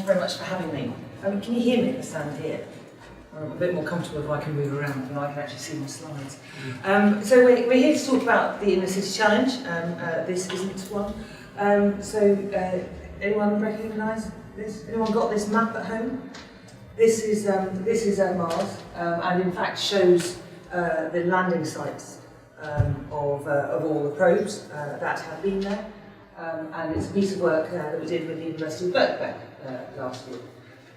very much for having me. Can you hear me if I stand here? I'm a bit more comfortable if I can move around and I can actually see my slides. So we're here to talk about the Inner City Challenge. This isn't one. Anyone recognise this? Anyone got this map at home? This is Mars, and in fact shows the landing sites of all the probes that have been there. And it's a piece of work that we did with the University of Birkbeck last year.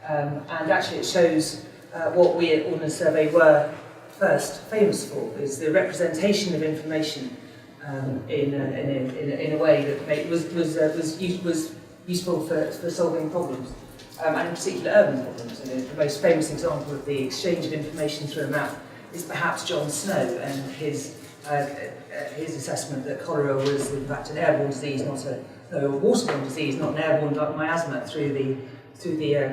And actually it shows what we at Ordnance Survey were first famous for, is the representation of information in a way that was useful for solving problems, and in particular urban problems. And the most famous example of the exchange of information through a map is perhaps John Snow and his assessment that cholera was in fact an airborne disease, not a waterborne disease, not an airborne miasma, through the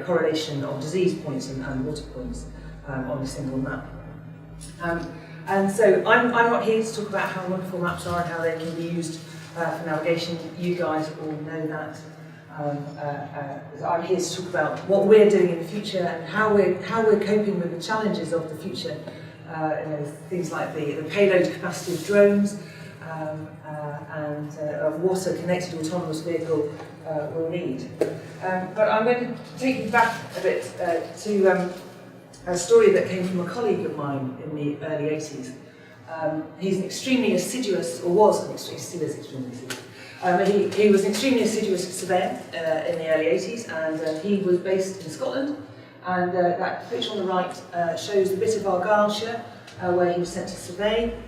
correlation of disease points and water points on a single map. And so I'm not here to talk about how wonderful maps are and how they can be used for navigation. You guys all know that. I'm here to talk about what we're doing in the future and how we're coping with the challenges of the future. Things like the payload capacity of drones and what a connected autonomous vehicle will need. But I'm going to take you back a bit to a story that came from a colleague of mine in the early 80s. He's an extremely assiduous, or was an extremely assiduous. He was an extremely assiduous surveyor in the early 80s, and he was based in Scotland. And that picture on the right shows the bit of Argyllshire where he was sent to survey.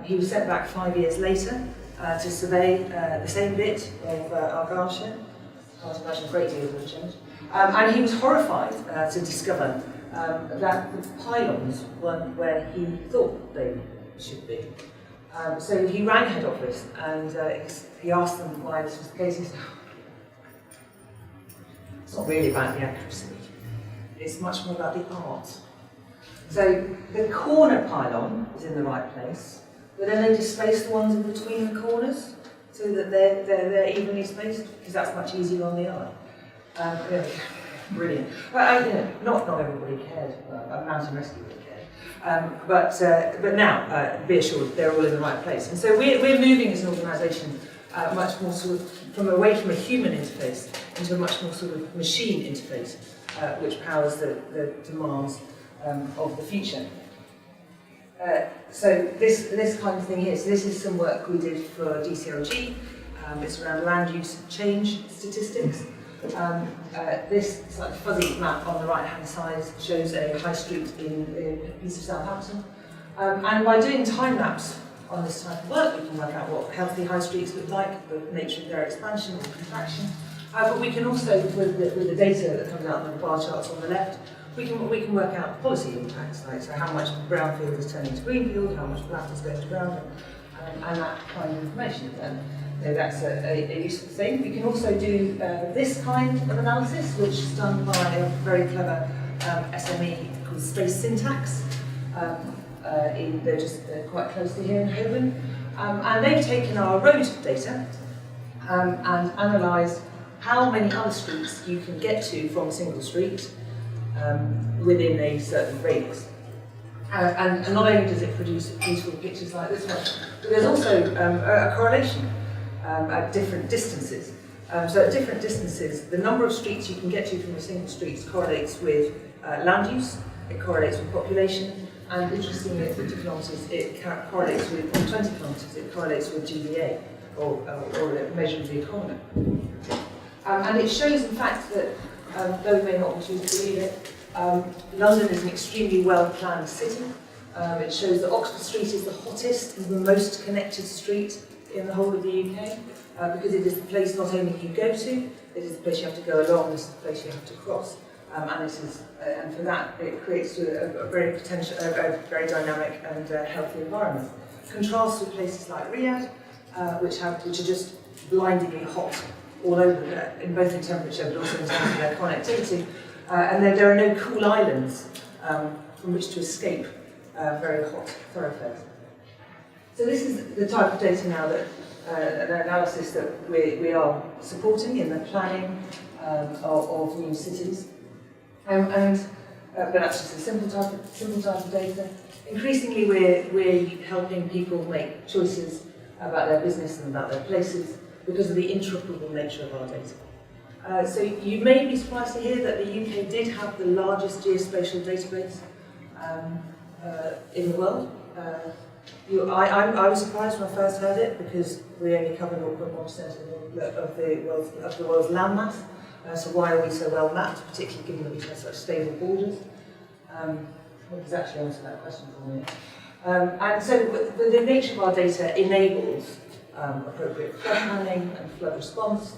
He was sent back 5 years later to survey the same bit of Argyllshire. I can't imagine a great deal would have changed. And he was horrified to discover that the pylons weren't where he thought they should be. So he rang head office and he asked them why this was the case. He said, it's not really about the accuracy. It's much more about the art. So the corner pylon is in the right place, but then they displace the ones in between the corners so that they're evenly spaced, because that's much easier on the eye. Brilliant. But not everybody cared. Mountain Rescue really cared. But now, be assured, they're all in the right place. And so we're moving as an organisation much more sort of away from a human interface into a much more sort of machine interface, which powers the demands of the future. So this kind of thing here, so this is some work we did for DCLG. It's around land use change statistics. This slightly fuzzy map on the right-hand side shows a high street in a piece of Southampton. And by doing time-lapse on this type of work, we can work out what healthy high streets look like, the nature of their expansion or contraction. But we can also, with the data that comes out in the bar charts on the left, we can work out policy impacts, like so how much brownfield is turning to greenfield, how much flat is going to brown, and that kind of information. And that's a useful thing. We can also do this kind of analysis, which is done by a very clever SME called Space Syntax. They're just quite close to here in Holborn. And they've taken our road data and analysed how many other streets you can get to from a single street within a certain radius. And not only does it produce beautiful pictures like this one, but there's also a correlation at different distances. So at different distances, the number of streets you can get to from a single street correlates with land use, it correlates with population, and interestingly at 50 kilometres it correlates with, on 20 kilometres it correlates with GVA, or a measure of the economy. And it shows in fact that, though we may not choose to believe it, London is an extremely well-planned city. It shows that Oxford Street is the hottest and the most connected street in the whole of the UK, because it is the place not only you go to, it is the place you have to go along, this is the place you have to cross. And for that, it creates a very dynamic and healthy environment. Contrast with places like Riyadh, which are just blindingly hot all over, in both in temperature but also in terms of their connectivity. And there are no cool islands from which to escape very hot thoroughfares. So this is the type of data now that an analysis that we are supporting in the planning of new cities. But that's just a simple type of data. Increasingly, we're helping people make choices about their business and about their places because of the interoperable nature of our data. So you may be surprised to hear that the UK did have the largest geospatial database in the world. I was surprised when I first heard it because we only cover 0.1% of the world's landmass. So why are we so well mapped, particularly given that we have such stable borders? Well, he's actually answered that question for me. And so the nature of our data enables appropriate flood planning and flood response.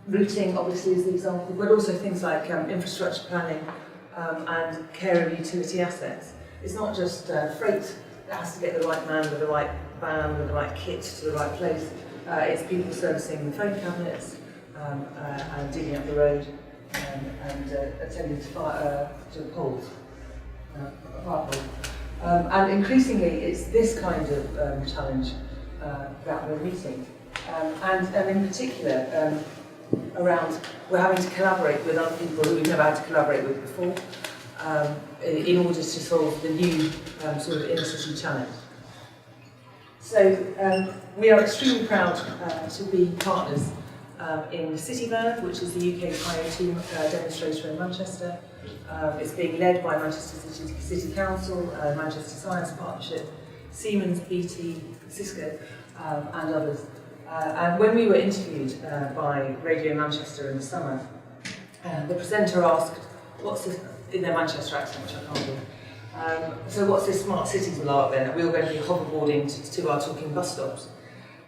Routing, obviously, is the example, but also things like infrastructure planning and care of utility assets. It's not just freight that has to get the right man with the right van with the right kit to the right place. It's people servicing the phone cabinets and digging up the road and attending to poles, fire poles. And increasingly, it's this kind of challenge that we're meeting. And in particular, around we're having to collaborate with other people who we've never had to collaborate with before in order to solve the new sort of inner city challenge. So we are extremely proud to be partners in CityVerve, which is the UK's IoT demonstrator in Manchester. It's being led by Manchester City Council, Manchester Science Partnership, Siemens, BT, Cisco, and others. And when we were interviewed by Radio Manchester in the summer, the presenter asked, what's this, in their Manchester accent, which I can't do, so what's this smart cities lark then? And we were going to be hoverboarding to our talking bus stops.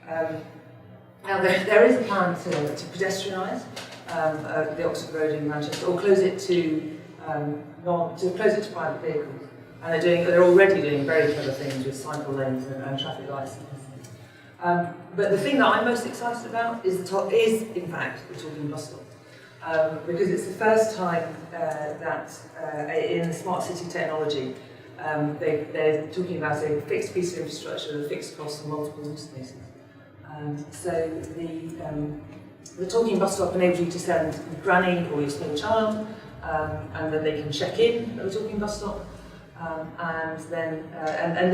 Now there is a plan to pedestrianise the Oxford Road in Manchester, or close it to private vehicles. And they're already doing very clever things with cycle lanes and traffic lights. But the thing that I'm most excited about is in fact the talking bus stop, because it's the first time that in the smart city technology they're talking about a fixed piece of infrastructure with a fixed cost and multiple use cases. So the talking bus stop enables you to send granny or your small child, and then they can check in at the talking bus stop, and then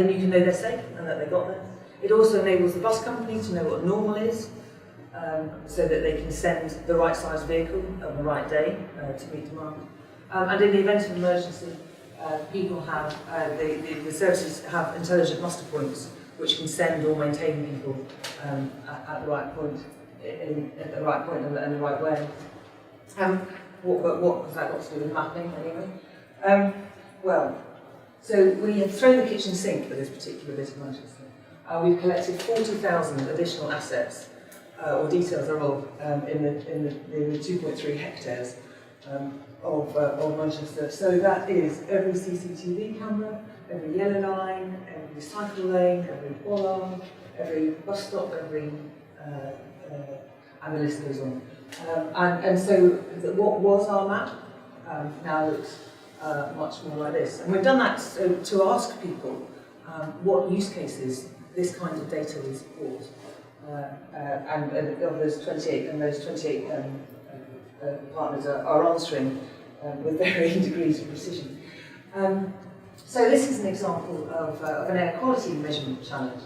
you can know they're safe and that they got there. It also enables the bus company to know what normal is, so that they can send the right size vehicle on the right day to meet demand. And in the event of emergency, people have the services have intelligent muster points which can send or maintain people at the right point, and the right way. What has that got to do with mapping anyway? So we have thrown the kitchen sink at this particular bit of Manchester. We've collected 40,000 additional assets, or details thereof, in the 2.3 hectares of Manchester. So that is every CCTV camera, every yellow line, every cycle lane, every bollard, every bus stop, and the list goes on. And so what was our map now looks much more like this. And we've done that to ask people what use cases this kind of data will support. And of those 28 partners are answering with varying degrees of precision. So this is an example of an air quality measurement challenge,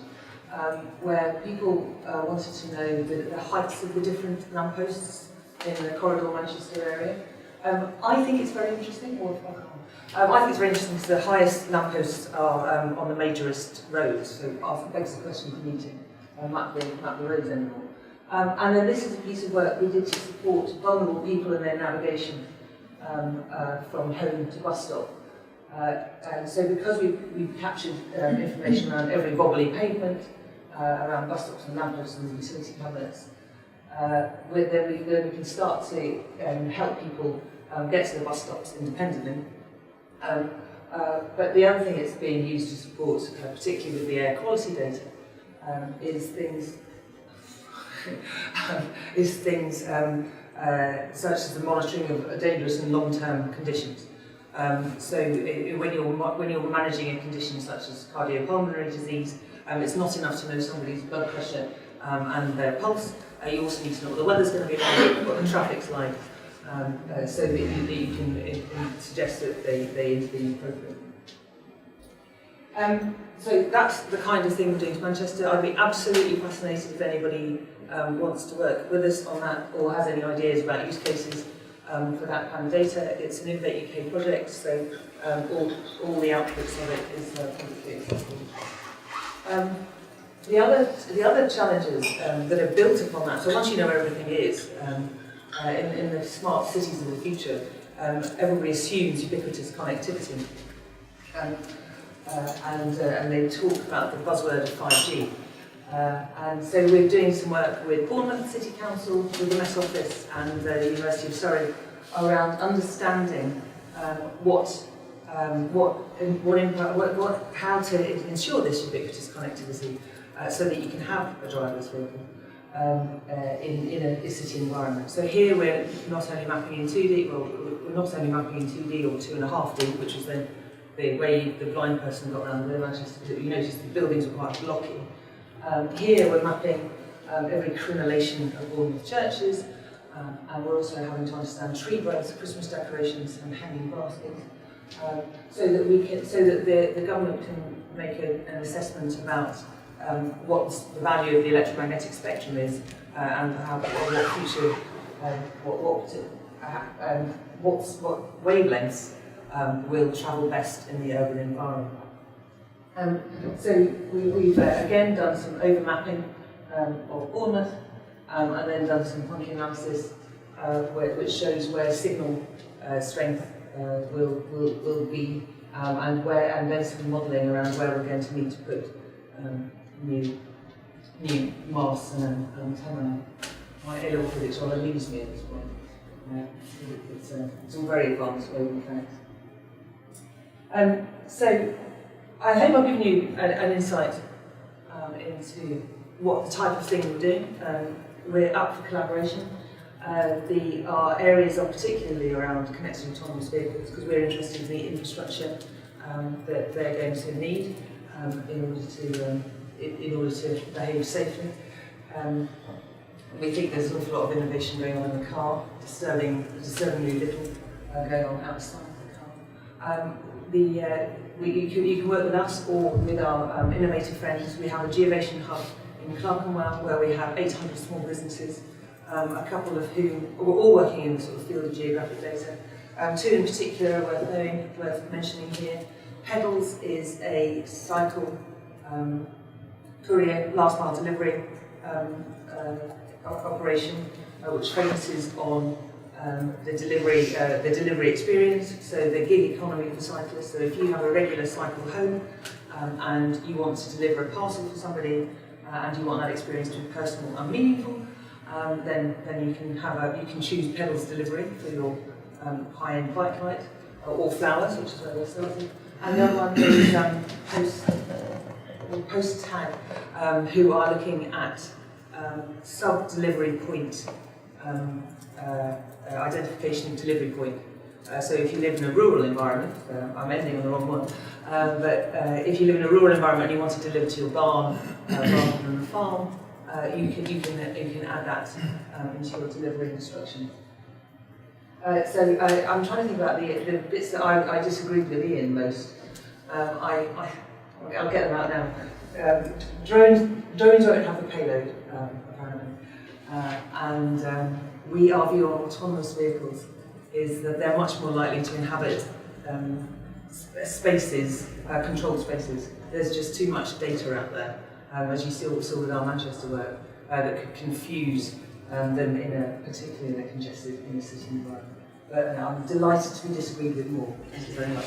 where people wanted to know the heights of the different lampposts in the Corridor Manchester area. I think it's very interesting, I think it's very interesting because the highest lampposts are on the majorist roads, so it begs the question if we need to map the roads anymore. And then this is a piece of work we did to support vulnerable people in their navigation from home to bus stop. And so because we've captured information around every wobbly pavement, around bus stops and lampposts and utility cabinets, then we can start to help people get to the bus stops independently. But the other thing it's being used to support, particularly with the air quality data, is things such as the monitoring of dangerous and long-term conditions. So when you're managing a condition such as cardiopulmonary disease, it's not enough to know somebody's blood pressure and their pulse. You also need to know what the weather's going to be like, what the traffic's like, so that you can suggest that they intervene appropriately. So that's the kind of thing we're doing to Manchester. I'd be absolutely fascinated if anybody wants to work with us on that or has any ideas about use cases for that kind of data. It's an Innovate UK project, so all the outputs of it is publicly accessible. The other challenges that are built upon that, so once you know where everything is, in the smart cities of the future, everybody assumes ubiquitous connectivity. And they talk about the buzzword of 5G. And so we're doing some work with Bournemouth City Council, with the Met Office and the University of Surrey around understanding how to ensure this ubiquitous connectivity so that you can have a driverless vehicle in a city environment. So here we're not only mapping in 2D, well, we're not only mapping in 2D or 2.5D, which is then the way the blind person got around the Manchester. You notice the buildings were quite blocky. Here we're mapping every crenellation of Bournemouth churches, and we're also having to understand tree growths, Christmas decorations, and hanging baskets, so that the government can make an assessment about what the value of the electromagnetic spectrum is, and what future, what wavelengths will travel best in the urban environment. So we've again done some overmapping of Bournemouth, and then done some function analysis which shows where signal strength will be, and then some modelling around where we're going to need to put new masts and antennae. My A-level physics rather leaves me at this point. It's all very advanced wave effects. So I hope I've given you an insight into what the type of thing we're doing. We're up for collaboration. Our areas are particularly around connected autonomous vehicles because we're interested in the infrastructure that they're going to need in order to behave safely. We think there's an awful lot of innovation going on in the car, disturbingly little going on outside the car. You can work with us or with our innovative friends. We have a Geovation hub in Clerkenwell where we have 800 small businesses, a couple of whom are all working in the sort of field of geographic data. Two in particular are worth mentioning here. Pedals is a cycle courier last mile delivery operation which focuses on the delivery experience, so the gig economy for cyclists. So if you have a regular cycle home and you want to deliver a parcel for somebody and you want that experience to be personal and meaningful, then you can choose Pedals delivery for your high-end bike ride, or Flowers, which is where we're starting. And the other one is Post Tag, who are looking at sub-delivery point identification and delivery point. So if you live in a rural environment, I'm ending on the wrong one, but if you live in a rural environment and you want to deliver to your barn rather than the farm, you can add that into your delivery instructions. So I'm trying to think about the bits that I disagreed with Ian most. I'll get them out now. Drones won't have the payload, apparently, and our view on autonomous vehicles is that they're much more likely to inhabit spaces, controlled spaces. There's just too much data out there, as you saw with our Manchester work, that could confuse them particularly in a congested inner city environment. But I'm delighted to be disagreed with more. Thank you very much.